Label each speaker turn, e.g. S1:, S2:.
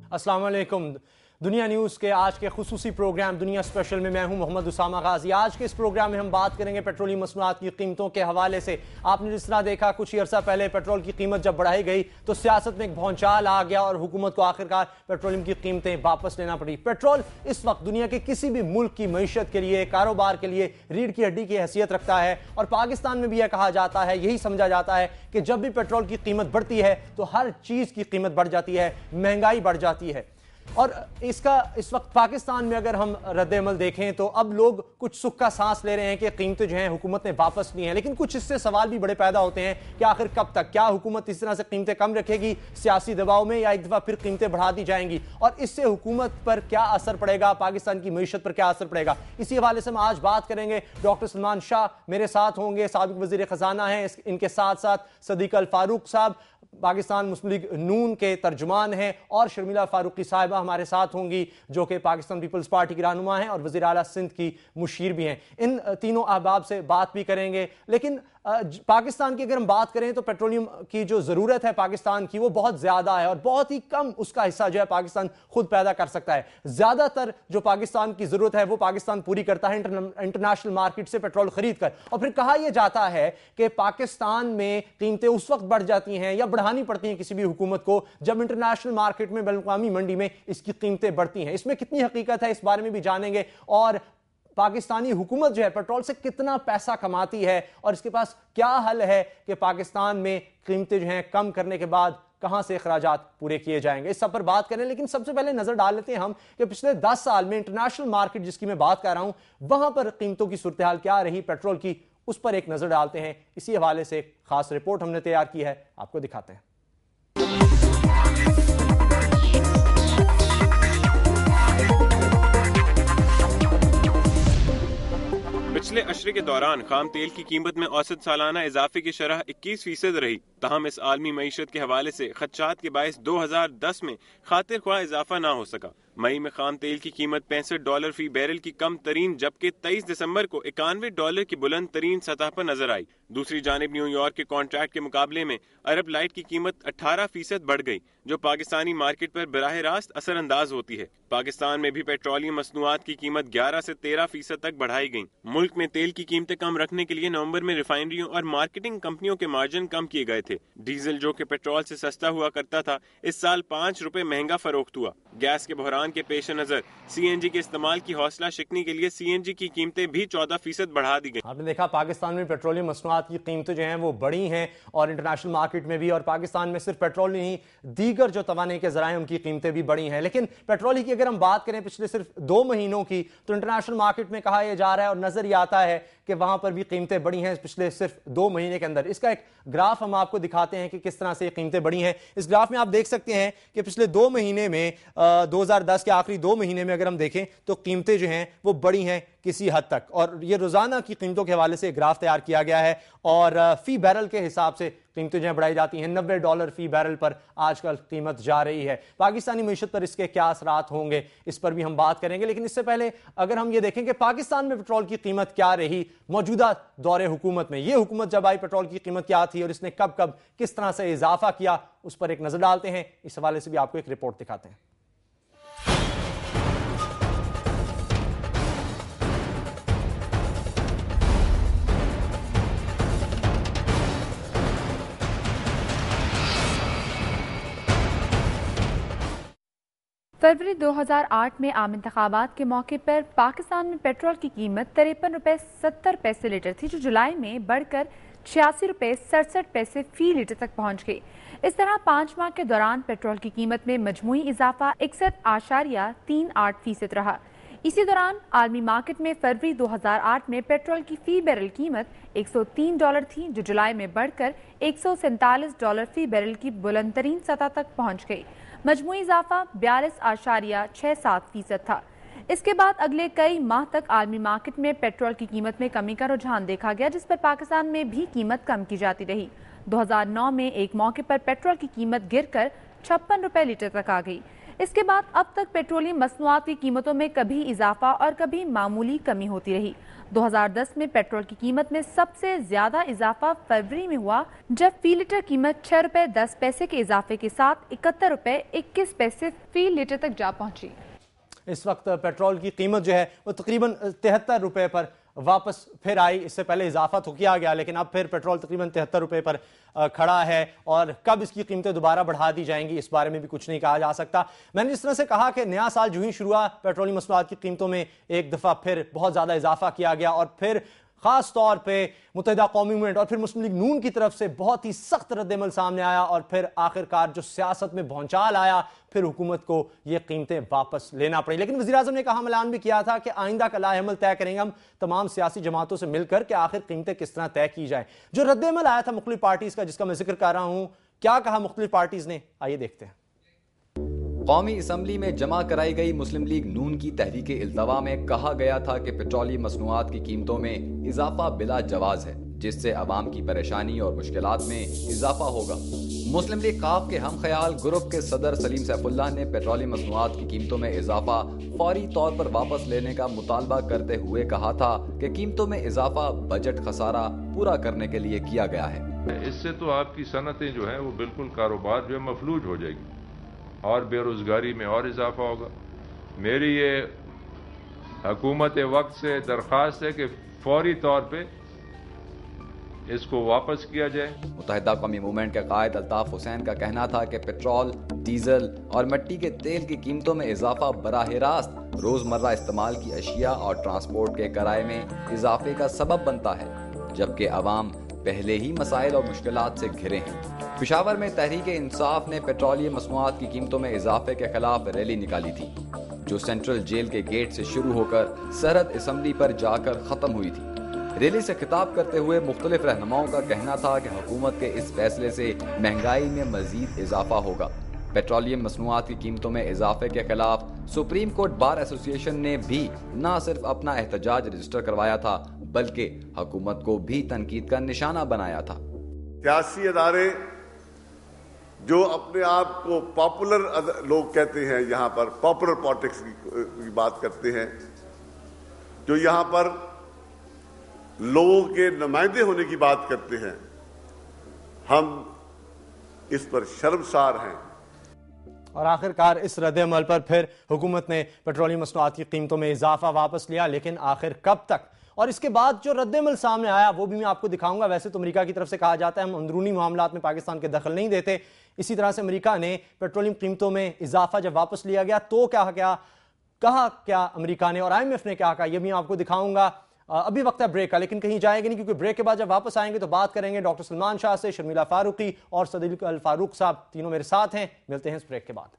S1: अस्सलाम वालेकुम। दुनिया न्यूज़ के आज के खुसूसी प्रोग्राम दुनिया स्पेशल में मैं हूं मोहम्मद उसामा गाजी। आज के इस प्रोग्राम में हम बात करेंगे पेट्रोलियम मसनूआत की कीमतों के हवाले से। आपने जिस तरह देखा कुछ ही अर्सा पहले पेट्रोल की कीमत जब बढ़ाई गई तो सियासत में एक भौचाल आ गया और हुकूमत को आखिरकार पेट्रोलियम की कीमतें वापस लेना पड़ी। पेट्रोल इस वक्त दुनिया के किसी भी मुल्क की मईशत के लिए, कारोबार के लिए रीढ़ की हड्डी की हैसियत रखता है और पाकिस्तान में भी यह कहा जाता है, यही समझा जाता है कि जब भी पेट्रोल की कीमत बढ़ती है तो हर चीज़ की कीमत बढ़ जाती है, महंगाई बढ़ जाती है। और इसका इस वक्त पाकिस्तान में अगर हम रद्द-ए-अमल देखें तो अब लोग कुछ सुख का सांस ले रहे हैं कि कीमतें जो हैं हुकूमत ने वापस ली हैं, लेकिन कुछ इससे सवाल भी बड़े पैदा होते हैं कि आखिर कब तक, क्या हुकूमत इस तरह से कीमतें कम रखेगी सियासी दबाव में, या एक दफ़ा फिर कीमतें बढ़ा दी जाएंगी और इससे हुकूमत पर क्या असर पड़ेगा, पाकिस्तान की मईशत पर क्या असर पड़ेगा। इसी हवाले से हम आज बात करेंगे। डॉक्टर सलमान शाह मेरे साथ होंगे, साबिक वज़ीर ख़जाना हैं, इनके साथ साथ सदीक अल फारूक साहब पाकिस्तान मुस्लिम लीग नून के तर्जुमान हैं, और शर्मिला फारूकी साहिबा हमारे साथ होंगी जो कि पाकिस्तान पीपल्स पार्टी की रहनुमा हैं और वज़ीर आला सिंध की मुशीर भी हैं। इन तीनों अहबाब से बात भी करेंगे। लेकिन पाकिस्तान की अगर हम बात करें तो पेट्रोलियम की जो ज़रूरत है पाकिस्तान की वो बहुत ज़्यादा है और बहुत ही कम उसका हिस्सा जो है पाकिस्तान खुद पैदा कर सकता है। ज़्यादातर जो पाकिस्तान की ज़रूरत है वो पाकिस्तान पूरी करता है इंटरनेशनल मार्केट से पेट्रोल खरीद कर। और फिर कहा यह जाता है कि पाकिस्तान में कीमतें उस वक्त बढ़ जाती हैं या बढ़ानी पड़ती हैं किसी भी हुकूमत को जब इंटरनेशनल मार्केट में, बैनुल-अक़वामी मंडी में इसकी कीमतें बढ़ती हैं। इसमें कितनी हकीकत है इस बारे में भी जानेंगे, और पाकिस्तानी हुकूमत जो है पेट्रोल से कितना पैसा कमाती है और इसके पास क्या हल है कि पाकिस्तान में कीमतें जो हैं कम करने के बाद कहां से अखराजात पूरे किए जाएंगे। इस सब पर बात करें, लेकिन सबसे पहले नजर डाल लेते हैं हम कि पिछले 10 साल में इंटरनेशनल मार्केट जिसकी मैं बात कर रहा हूं वहां पर कीमतों की सूरत हाल क्या रही पेट्रोल की, उस पर एक नजर डालते हैं। इसी हवाले से एक खास रिपोर्ट हमने तैयार की है, आपको दिखाते हैं।
S2: पिछले अशरे के दौरान खाम तेल की कीमत में औसत सालाना इजाफे की शरह 21% रही। तहम इस आलमी मईशत के हवाले से खदशात के बायस 2010 में खातिर ख्वाह इजाफा ना हो सका। मई में खाम तेल की कीमत $65 फी बैरल की कम तरीन, जबकि 23 दिसंबर को $91 की बुलंद तरीन सतह पर नजर आई। दूसरी जानिब न्यूयॉर्क के कॉन्ट्रैक्ट के मुकाबले में अरब लाइट की कीमत 18% बढ़ गई, जो पाकिस्तानी मार्केट पर बराह रास्त असरअंदाज होती है। पाकिस्तान में भी पेट्रोलियम मसनूआत की कीमत 11 से 13% तक बढ़ाई गई। मुल्क में तेल की कीमतें कम रखने के लिए नवंबर में रिफाइनरियों और मार्केटिंग कंपनियों के मार्जिन कम किए गए थे। डीजल जो कि पेट्रोल से सस्ता हुआ करता था इस साल ₹5 महंगा फरोख्त हुआ। गैस के बहरान के पेश नजर सीएनजी के इस्तेमाल की हौसला शिकनी के लिए सीएनजी की कीमतें भी 14% बढ़ा दी गई।
S1: आपने देखा पाकिस्तान में पेट्रोलियम मसनूआत की कीमतें जो हैं वो बढ़ी हैं और इंटरनेशनल मार्केट में भी, और पाकिस्तान में सिर्फ पेट्रोल नहीं दीगर जो तवाने के ज़राए उनकी कीमतें भी बढ़ी हैं। लेकिन पेट्रोल की अगर हम बात करें पिछले सिर्फ 2 महीनों की तो इंटरनेशनल मार्केट में कहा यह जा रहा है और नजर ये आता है कि वहां पर भी कीमतें बढ़ी हैं पिछले सिर्फ 2 महीने के अंदर। इसका एक ग्राफ हम आपको दिखाते हैं कि किस तरह से ये कीमतें बढ़ी हैं। इस ग्राफ में आप देख सकते हैं कि पिछले 2 महीने में 2010 के आखिरी 2 महीने में अगर हम देखें तो कीमतें जो हैं वो बढ़ी हैं किसी हद तक, और ये रोजाना की कीमतों के हवाले से ग्राफ तैयार किया गया है और फी बैरल के हिसाब से कीमतें जो बढ़ाई जाती हैं। $90 फी बैरल पर आजकल कीमत जा रही है। पाकिस्तानी मईशत पर इसके क्या असरात होंगे इस पर भी हम बात करेंगे, लेकिन इससे पहले अगर हम ये देखें कि पाकिस्तान में पेट्रोल की कीमत क्या रही मौजूदा दौरे हुकूमत में, ये हुकूमत जब आई पेट्रोल की कीमत क्या थी और इसने कब कब किस तरह से इजाफा किया, उस पर एक नजर डालते हैं। इस हवाले से भी आपको एक रिपोर्ट दिखाते हैं।
S3: फरवरी 2008 में आम इंतखाबात के मौके पर पाकिस्तान में पेट्रोल की कीमत ₹53.70 लीटर थी, जो जुलाई में बढ़कर ₹86.67 फी लीटर तक पहुंच गई। इस तरह 5 माह के दौरान पेट्रोल की कीमत में मजमूई इजाफा 61.38% रहा। इसी दौरान आलमी मार्केट में फरवरी 2008 में पेट्रोल की फी बैरल कीमत $103 थी, जो जुलाई में बढ़कर $147 फी बैरल की बुलंद तरीन सतह तक पहुंच गई। मजमूई इजाफा 42.67% था। इसके बाद अगले कई माह तक आलमी मार्केट में पेट्रोल की कीमत में कमी का रुझान देखा गया, जिस पर पाकिस्तान में भी कीमत कम की जाती रही। 2009 में एक मौके पर पेट्रोल की कीमत गिरकर ₹56 लीटर तक आ गई। اس کے بعد اب تک پیٹرولیم مصنوعات کی قیمتوں میں کبھی اضافہ اور کبھی معمولی کمی ہوتی رہی۔ 2010 میں پیٹرول کی قیمت میں سب سے زیادہ اضافہ فروری میں ہوا، جب فی لیٹر قیمت 6 روپے 10 پیسے کے اضافے کے ساتھ 71 روپے 21 پیسے فی لیٹر تک جا پہنچی۔
S1: اس وقت پیٹرول کی قیمت جو ہے وہ تقریباً 73 روپے پر واپس پھر آئی۔ اس سے پہلے اضافہ تو کیا گیا لیکن اب پھر پیٹرول تقریباً 73 روپے پر کھڑا ہے، اور کب اس کی قیمتیں دوبارہ بڑھا دی جائیں گی اس بارے میں بھی کچھ نہیں کہا جا سکتا۔ میں نے جس طرح سے کہا کہ نیا سال جو ہی شروع ہوا، پیٹرولیم مصنوعات کی قیمتوں میں ایک دفعہ پھر بہت زیادہ اضافہ کیا گیا، اور پھر خاص طور پہ متحدہ قومی موومنٹ اور پھر مسلم لیگ نون کی طرف سے بہت ہی سخت رد عمل سامنے آیا، اور پھر آخرکار جو سیاست میں بھونچال آیا، پھر حکومت کو یہ قیمتیں واپس لینا پڑی۔ لیکن وزیراعظم نے کہا، اعلان بھی کیا تھا کہ آئندہ کا لائحہ عمل طے کریں گے ہم تمام سیاسی جماعتوں سے مل کر کہ آخر قیمتیں کس طرح طے کی جائیں۔ جو رد عمل آیا تھا مختلف پارٹیز کا، جس کا میں ذکر کر رہا ہوں، کیا کہا مختلف پارٹیز نے، آئیے دیکھتے ہیں۔
S4: قومی اسمبلی میں جمع کرائی گئی مسلم لیگ نون کی تحریک التوا میں کہا گیا تھا کہ پیٹرولیم مصنوعات کی قیمتوں میں اضافہ بلا جواز ہے، جس سے عوام کی پریشانی اور مشکلات میں اضافہ ہوگا۔ مسلم لیگ قاف کے ہم خیال گروپ کے صدر سلیم سیف اللہ نے پیٹرولیم مصنوعات کی قیمتوں میں اضافہ فوری طور پر واپس لینے کا مطالبہ کرتے ہوئے کہا تھا کہ قیمتوں میں اضافہ بجٹ خسارہ پورا کرنے کے لیے کیا گیا ہے۔
S5: اس سے تو آپ کی صنعتیں جو ہیں وہ بالکل کاروبار جو ہے مفلوج ہو جائے گی اور بے روزگاری میں اور اضافہ ہوگا۔ میری یہ حکومت وقت سے درخواست ہے کہ فوری طور پہ اس کو واپس کیا جائے۔
S4: متحدہ قومی موومنٹ کے قائد الطاف حسین کا کہنا تھا کہ پیٹرول، ڈیزل اور مٹی کے تیل کی قیمتوں میں اضافہ براہ راست روزمرہ استعمال کی اشیاء اور ٹرانسپورٹ کے کرائے میں اضافے کا سبب بنتا ہے، جبکہ عوام پہلے ہی مسائل اور مشکلات سے گھرے ہیں۔ پشاور میں تحریک انصاف نے پیٹرولیم مصنوعات کی قیمتوں میں اضافے کے خلاف ریلی نکالی تھی، جو سینٹرل جیل کے گیٹ سے شروع ہو کر سرحد اسمبلی پر جا کر ختم ہوئی تھی۔ ریلی سے خطاب کرتے ہوئے مختلف رہنماؤں کا کہنا تھا کہ حکومت کے اس فیصلے سے مہنگائی میں مزید اضافہ ہوگا۔ پیٹرولیم مصنوعات کی قیمتوں میں اضافے کے خلاف سپریم کورٹ بار ایسوسی ایشن نے بھی نہ صرف اپنا احتجاج رجسٹر کروایا تھا بلکہ حکومت کو بھی تنقید کا نشانہ بنایا تھا۔
S6: سیاسی ادارے جو اپنے آپ کو پاپولر لوگ کہتے ہیں، یہاں پر پاپولر پالیٹکس کی بات کرتے ہیں، جو یہاں پر لوگوں کے نمائندے ہونے کی بات کرتے ہیں، ہم اس پر شرمسار ہیں۔
S1: اور آخرکار اس رد عمل پر پھر حکومت نے پیٹرولیم مصنوعات کی قیمتوں میں اضافہ واپس لیا، لیکن آخر کب تک؟ اور اس کے بعد جو رد عمل سامنے آیا وہ بھی میں آپ کو دکھاؤں گا۔ ویسے تو امریکہ کی طرف سے کہا جاتا ہے ہم اندرونی معاملات میں پاکستان کے دخل نہیں دیتے، اسی طرح سے امریکہ نے پیٹرولیم قیمتوں میں اضافہ جب واپس لیا گیا تو کہا کیا امریکہ نے اور IMF نے کیا کہا، یہ بھی آپ کو دکھاؤں گا۔ ابھی وقت ہے بریک کا، لیکن کہیں جائیں گے نہیں، کیونکہ بریک کے بعد جب واپس آئیں گے تو بات کریں گے ڈاکٹر سلمان شاہ سے، شرمیلا فاروقی اور صدیق الفاروق صاحب، تینوں میرے ساتھ ہیں۔ ملتے ہیں اس بریک کے بعد۔